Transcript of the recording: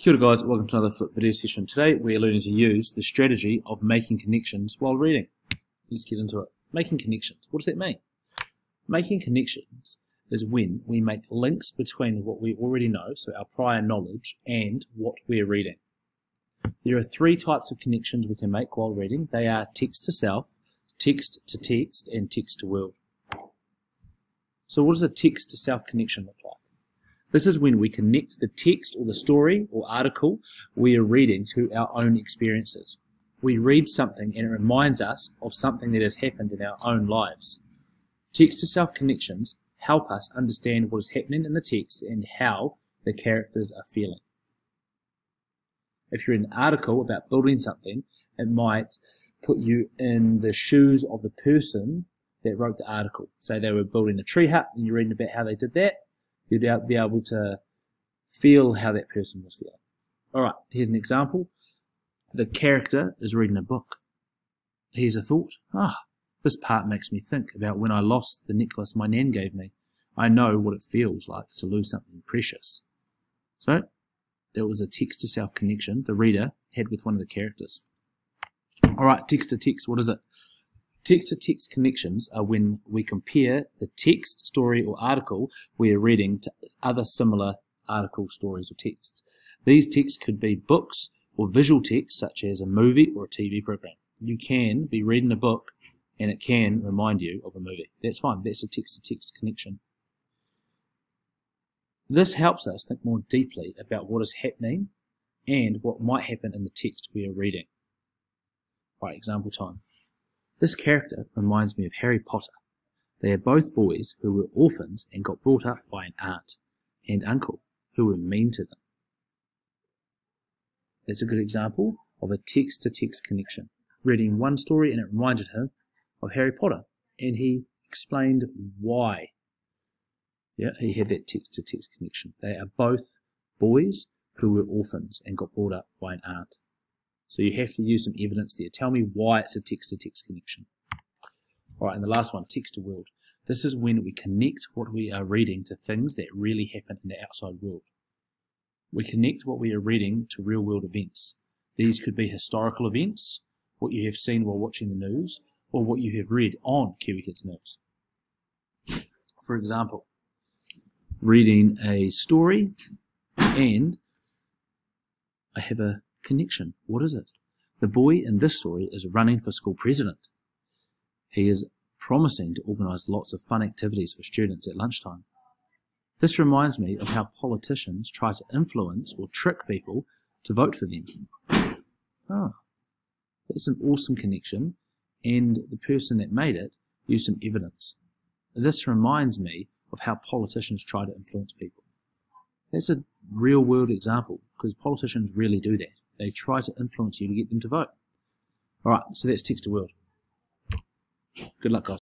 Kia ora guys, welcome to another Flip video session. Today we are learning to use the strategy of making connections while reading. Let's get into it. Making connections. What does that mean? Making connections is when we make links between what we already know, so our prior knowledge, and what we're reading. There are three types of connections we can make while reading. They are text to self, text to text, and text to world. So what does a text to self connection look like? This is when we connect the text or the story or article we are reading to our own experiences. We read something and it reminds us of something that has happened in our own lives. Text to self connections help us understand what is happening in the text and how the characters are feeling. If you're in an article about building something, it might put you in the shoes of the person that wrote the article. Say they were building a tree hut and you're reading about how they did that. You'd be able to feel how that person was feeling. Alright, here's an example. The character is reading a book. Here's a thought. This part makes me think about when I lost the necklace my nan gave me. I know what it feels like to lose something precious. So, there was a text-to-self connection the reader had with one of the characters. Alright, text-to-text, what is it? Text-to-text connections are when we compare the text, story, or article we are reading to other similar articles, stories, or texts. These texts could be books or visual text, such as a movie or a TV program. You can be reading a book and it can remind you of a movie. That's fine. That's a text-to-text connection. This helps us think more deeply about what is happening and what might happen in the text we are reading. Right, example time. This character reminds me of Harry Potter. They are both boys who were orphans and got brought up by an aunt and uncle who were mean to them. That's a good example of a text-to-text connection. Reading one story and it reminded him of Harry Potter, and he explained why. Yeah, he had that text-to-text connection. They are both boys who were orphans and got brought up by an aunt. So you have to use some evidence there. Tell me why it's a text-to-text connection. Alright, and the last one, text-to-world. This is when we connect what we are reading to things that really happen in the outside world. We connect what we are reading to real-world events. These could be historical events, what you have seen while watching the news, or what you have read on Kiwi Kids News. For example, reading a story and I have a connection. What is it? The boy in this story is running for school president. He is promising to organise lots of fun activities for students at lunchtime. This reminds me of how politicians try to influence or trick people to vote for them. That's an awesome connection, and the person that made it used some evidence. This reminds me of how politicians try to influence people. That's a real world example, because politicians really do that. They try to influence you to get them to vote. Alright, so that's text to world. Good luck, guys.